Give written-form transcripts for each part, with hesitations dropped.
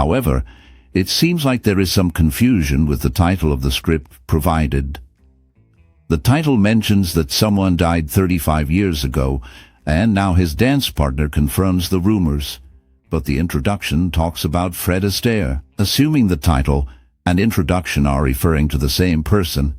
However, it seems like there is some confusion with the title of the script provided. The title mentions that someone died 35 years ago, and now his dance partner confirms the rumors. But the introduction talks about Fred Astaire. Assuming the title and introduction are referring to the same person,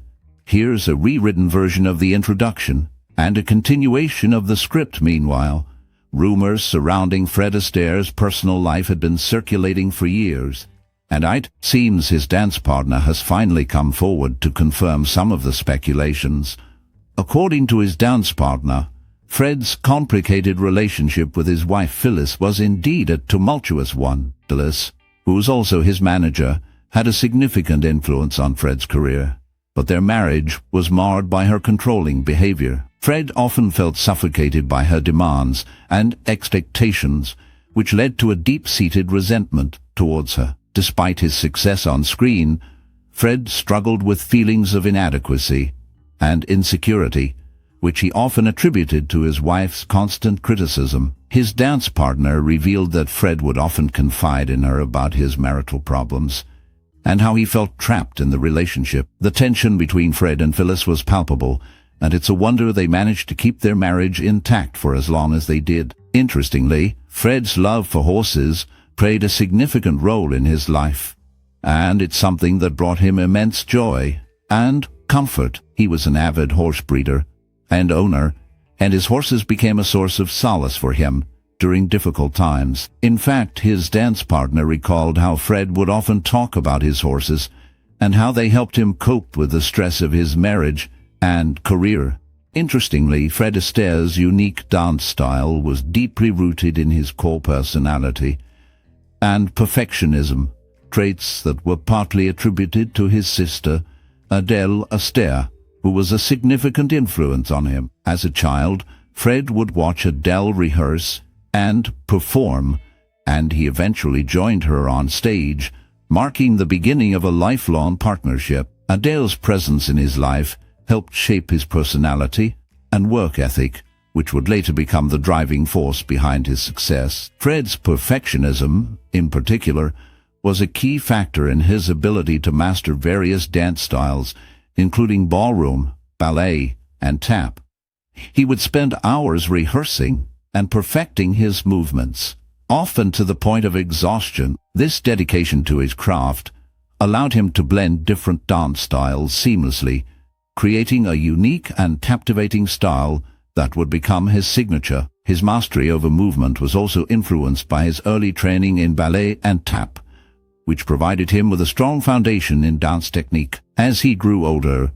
here's a rewritten version of the introduction and a continuation of the script. Meanwhile, rumors surrounding Fred Astaire's personal life had been circulating for years, and it seems his dance partner has finally come forward to confirm some of the speculations. According to his dance partner, Fred's complicated relationship with his wife Phyllis was indeed a tumultuous one. Phyllis, who was also his manager, had a significant influence on Fred's career, but their marriage was marred by her controlling behavior. Fred often felt suffocated by her demands and expectations, which led to a deep-seated resentment towards her. Despite his success on screen, Fred struggled with feelings of inadequacy and insecurity, which he often attributed to his wife's constant criticism. His dance partner revealed that Fred would often confide in her about his marital problems and how he felt trapped in the relationship. The tension between Fred and Phyllis was palpable, and it's a wonder they managed to keep their marriage intact for as long as they did. Interestingly, Fred's love for horses played a significant role in his life, and it's something that brought him immense joy and comfort. He was an avid horse breeder and owner, and his horses became a source of solace for him during difficult times. In fact, his dance partner recalled how Fred would often talk about his horses and how they helped him cope with the stress of his marriage and career. Interestingly, Fred Astaire's unique dance style was deeply rooted in his core personality and perfectionism, traits that were partly attributed to his sister, Adele Astaire, who was a significant influence on him. As a child, Fred would watch Adele rehearse and perform, and he eventually joined her on stage, marking the beginning of a lifelong partnership. Adele's presence in his life helped shape his personality and work ethic, which would later become the driving force behind his success. Fred's perfectionism, in particular, was a key factor in his ability to master various dance styles, including ballroom, ballet, and tap. He would spend hours rehearsing and perfecting his movements, often to the point of exhaustion. This dedication to his craft allowed him to blend different dance styles seamlessly, creating a unique and captivating style that would become his signature. His mastery over movement was also influenced by his early training in ballet and tap, which provided him with a strong foundation in dance technique. As he grew older,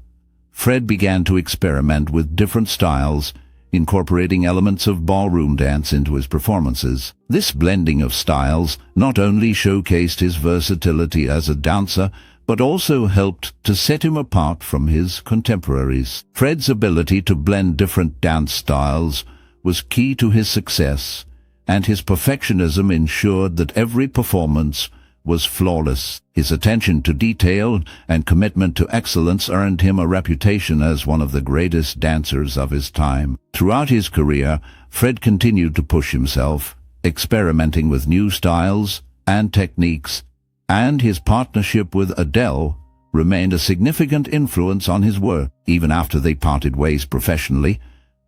Fred began to experiment with different styles, incorporating elements of ballroom dance into his performances. This blending of styles not only showcased his versatility as a dancer, but also helped to set him apart from his contemporaries. Fred's ability to blend different dance styles was key to his success, and his perfectionism ensured that every performance was flawless. His attention to detail and commitment to excellence earned him a reputation as one of the greatest dancers of his time. Throughout his career, Fred continued to push himself, experimenting with new styles and techniques, and his partnership with Adele remained a significant influence on his work. Even after they parted ways professionally,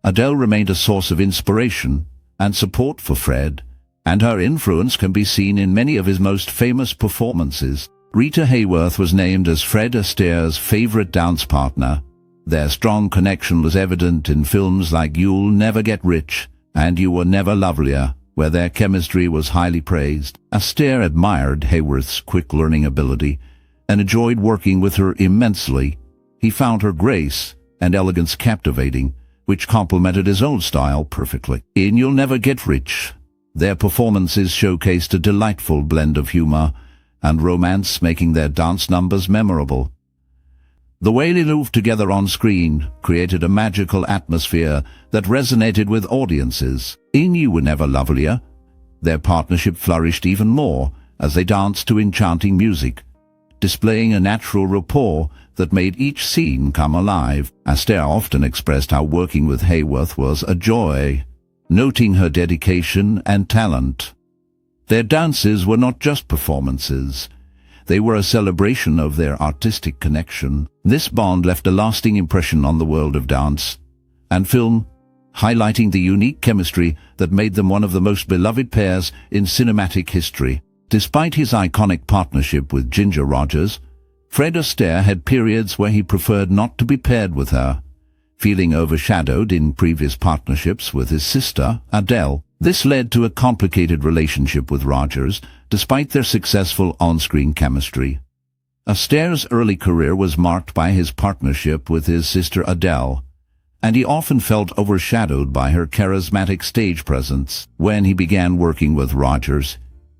Adele remained a source of inspiration and support for Fred, and her influence can be seen in many of his most famous performances. Rita Hayworth was named as Fred Astaire's favorite dance partner. Their strong connection was evident in films like You'll Never Get Rich and You Were Never Lovelier, where their chemistry was highly praised. Astaire admired Hayworth's quick learning ability and enjoyed working with her immensely. He found her grace and elegance captivating, which complemented his own style perfectly. In You'll Never Get Rich, their performances showcased a delightful blend of humor and romance, making their dance numbers memorable. The way they moved together on screen created a magical atmosphere that resonated with audiences. In You Were Never Lovelier, their partnership flourished even more as they danced to enchanting music, displaying a natural rapport that made each scene come alive. Astaire often expressed how working with Hayworth was a joy, noting her dedication and talent. Their dances were not just performances. They were a celebration of their artistic connection. This bond left a lasting impression on the world of dance and film, highlighting the unique chemistry that made them one of the most beloved pairs in cinematic history. Despite his iconic partnership with Ginger Rogers, Fred Astaire had periods where he preferred not to be paired with her, feeling overshadowed in previous partnerships with his sister, Adele. This led to a complicated relationship with Rogers, despite their successful on-screen chemistry. Astaire's early career was marked by his partnership with his sister Adele, and he often felt overshadowed by her charismatic stage presence. When he began working with Rogers,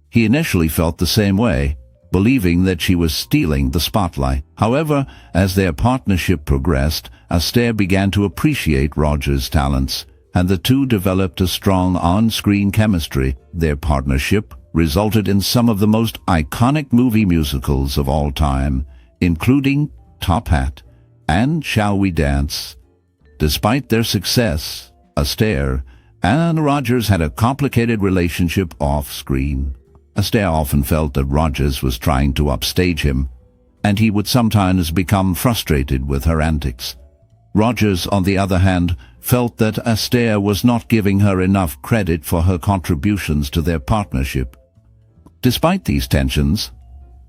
he initially felt the same way, believing that she was stealing the spotlight. However, as their partnership progressed, Astaire began to appreciate Rogers' talents, and the two developed a strong on-screen chemistry. Their partnership resulted in some of the most iconic movie musicals of all time, including Top Hat and Shall We Dance. Despite their success, Astaire and Rogers had a complicated relationship off-screen. Astaire often felt that Rogers was trying to upstage him, and he would sometimes become frustrated with her antics. Rogers, on the other hand, felt that Astaire was not giving her enough credit for her contributions to their partnership. Despite these tensions,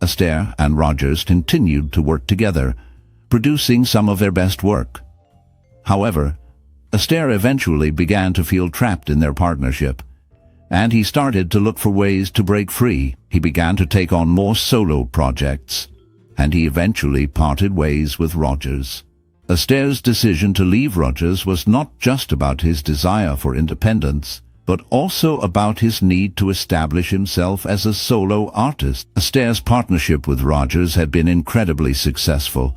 Astaire and Rogers continued to work together, producing some of their best work. However, Astaire eventually began to feel trapped in their partnership, and he started to look for ways to break free. He began to take on more solo projects, and he eventually parted ways with Rogers. Astaire's decision to leave Rogers was not just about his desire for independence, but also about his need to establish himself as a solo artist. Astaire's partnership with Rogers had been incredibly successful,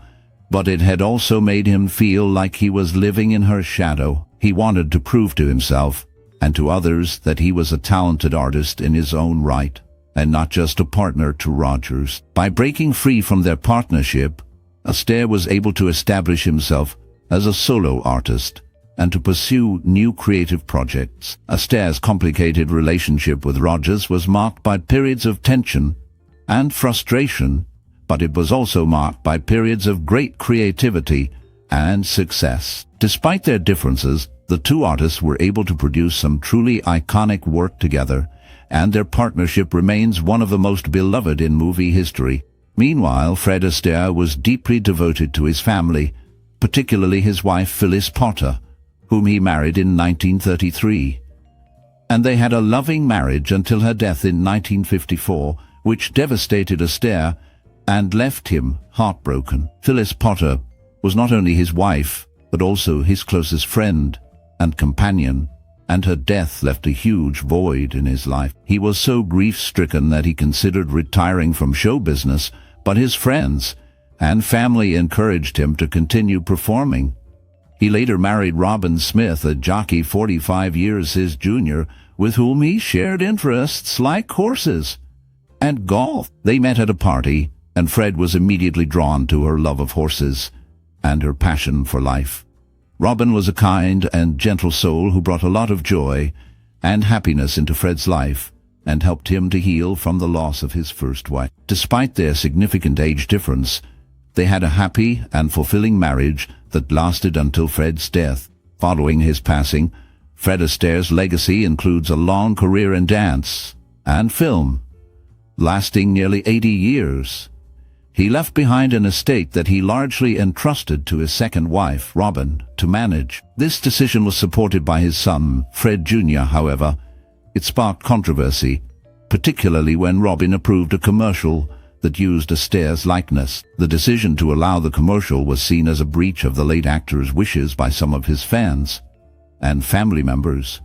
but it had also made him feel like he was living in her shadow. He wanted to prove to himself and to others that he was a talented artist in his own right, and not just a partner to Rogers. By breaking free from their partnership, Astaire was able to establish himself as a solo artist and to pursue new creative projects. Astaire's complicated relationship with Rogers was marked by periods of tension and frustration, but it was also marked by periods of great creativity and success. Despite their differences, the two artists were able to produce some truly iconic work together, and their partnership remains one of the most beloved in movie history. Meanwhile, Fred Astaire was deeply devoted to his family, particularly his wife Phyllis Potter, whom he married in 1933. And they had a loving marriage until her death in 1954, which devastated Astaire and left him heartbroken. Phyllis Potter was not only his wife, but also his closest friend and companion, and her death left a huge void in his life. He was so grief-stricken that he considered retiring from show business, but his friends and family encouraged him to continue performing. He later married Robin Smith, a jockey 45 years his junior, with whom he shared interests like horses and golf. They met at a party, and Fred was immediately drawn to her love of horses and her passion for life. Robin was a kind and gentle soul who brought a lot of joy and happiness into Fred's life and helped him to heal from the loss of his first wife. Despite their significant age difference, they had a happy and fulfilling marriage that lasted until Fred's death. Following his passing, Fred Astaire's legacy includes a long career in dance and film, lasting nearly 80 years. He left behind an estate that he largely entrusted to his second wife, Robin, to manage. This decision was supported by his son, Fred Jr., however. It sparked controversy, particularly when Robin approved a commercial that used Astaire's likeness. The decision to allow the commercial was seen as a breach of the late actor's wishes by some of his fans and family members.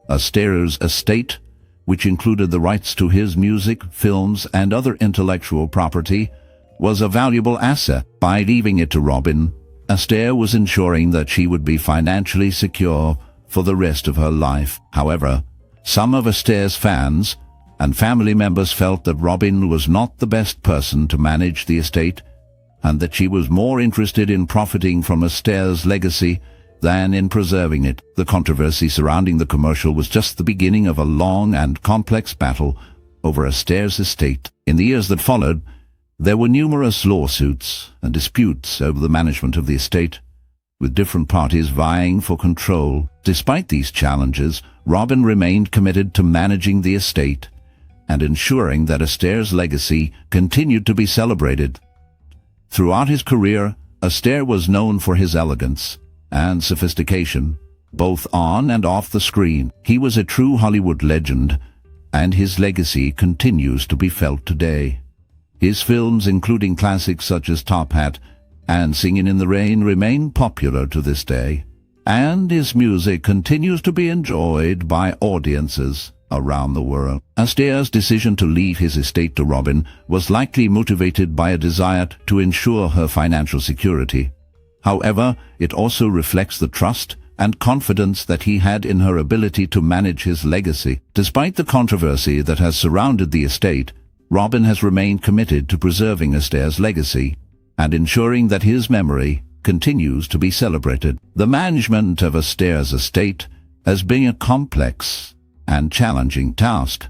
Astaire's estate, which included the rights to his music, films, and other intellectual property, was a valuable asset. By leaving it to Robin, Astaire was ensuring that she would be financially secure for the rest of her life. However, some of Astaire's fans and family members felt that Robin was not the best person to manage the estate, and that she was more interested in profiting from Astaire's legacy than in preserving it. The controversy surrounding the commercial was just the beginning of a long and complex battle over Astaire's estate. In the years that followed, there were numerous lawsuits and disputes over the management of the estate, with different parties vying for control. Despite these challenges, Robin remained committed to managing the estate and ensuring that Astaire's legacy continued to be celebrated. Throughout his career, Astaire was known for his elegance and sophistication, both on and off the screen. He was a true Hollywood legend, and his legacy continues to be felt today. His films, including classics such as Top Hat and Singin' in the Rain, remain popular to this day, and his music continues to be enjoyed by audiences around the world. Astaire's decision to leave his estate to Robin was likely motivated by a desire to ensure her financial security. However, it also reflects the trust and confidence that he had in her ability to manage his legacy. Despite the controversy that has surrounded the estate, Robin has remained committed to preserving Astaire's legacy and ensuring that his memory continues to be celebrated. The management of Astaire's estate has been a complex and challenging task,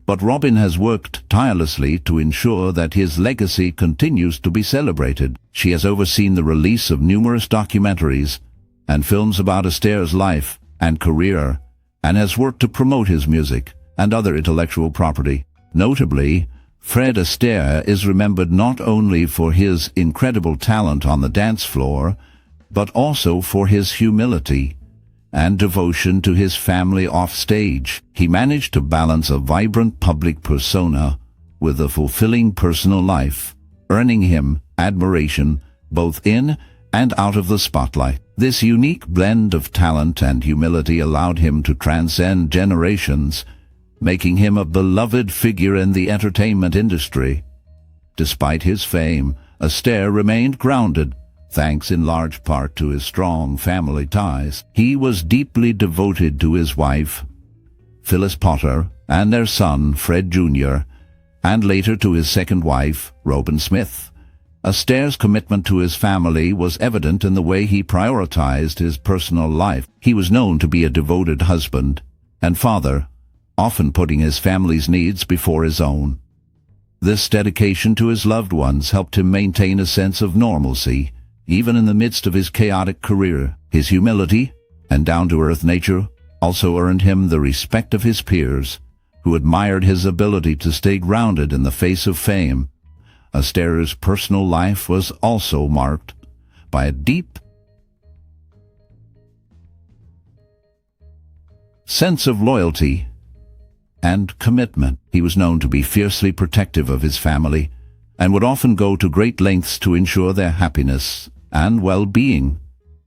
but Robin has worked tirelessly to ensure that his legacy continues to be celebrated. She has overseen the release of numerous documentaries and films about Astaire's life and career, and has worked to promote his music and other intellectual property. Notably, Fred Astaire is remembered not only for his incredible talent on the dance floor, but also for his humility and devotion to his family off stage. He managed to balance a vibrant public persona with a fulfilling personal life, earning him admiration both in and out of the spotlight. This unique blend of talent and humility allowed him to transcend generations, making him a beloved figure in the entertainment industry. Despite his fame, Astaire remained grounded, thanks in large part to his strong family ties. He was deeply devoted to his wife, Phyllis Potter, and their son, Fred Jr., and later to his second wife, Robin Smith. Astaire's commitment to his family was evident in the way he prioritized his personal life. He was known to be a devoted husband and father, often putting his family's needs before his own. This dedication to his loved ones helped him maintain a sense of normalcy, even in the midst of his chaotic career. His humility and down-to-earth nature also earned him the respect of his peers, who admired his ability to stay grounded in the face of fame. Astaire's personal life was also marked by a deep sense of loyalty and commitment. He was known to be fiercely protective of his family and would often go to great lengths to ensure their happiness and well-being.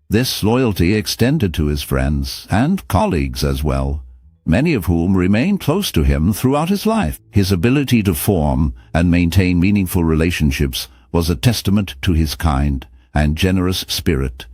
This loyalty extended to his friends and colleagues as well, many of whom remained close to him throughout his life. His ability to form and maintain meaningful relationships was a testament to his kind and generous spirit.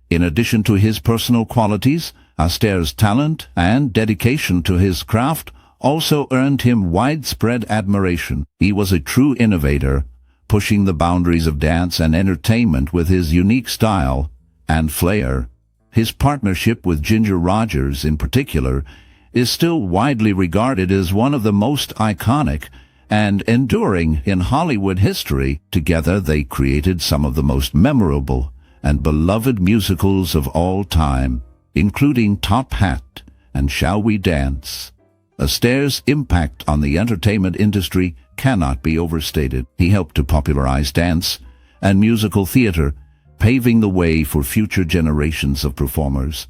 In addition to his personal qualities, Astaire's talent and dedication to his craft also earned him widespread admiration. He was a true innovator, pushing the boundaries of dance and entertainment with his unique style and flair. His partnership with Ginger Rogers in particular is still widely regarded as one of the most iconic and enduring in Hollywood history. Together they created some of the most memorable and beloved musicals of all time, including Top Hat and Shall We Dance. Astaire's impact on the entertainment industry cannot be overstated. He helped to popularize dance and musical theater, paving the way for future generations of performers.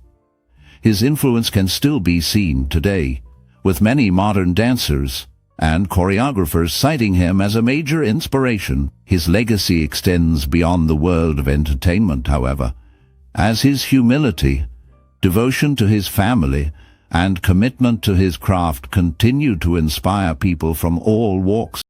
His influence can still be seen today, with many modern dancers and choreographers citing him as a major inspiration. His legacy extends beyond the world of entertainment, however, as his humility, devotion to his family, and commitment to his craft continue to inspire people from all walks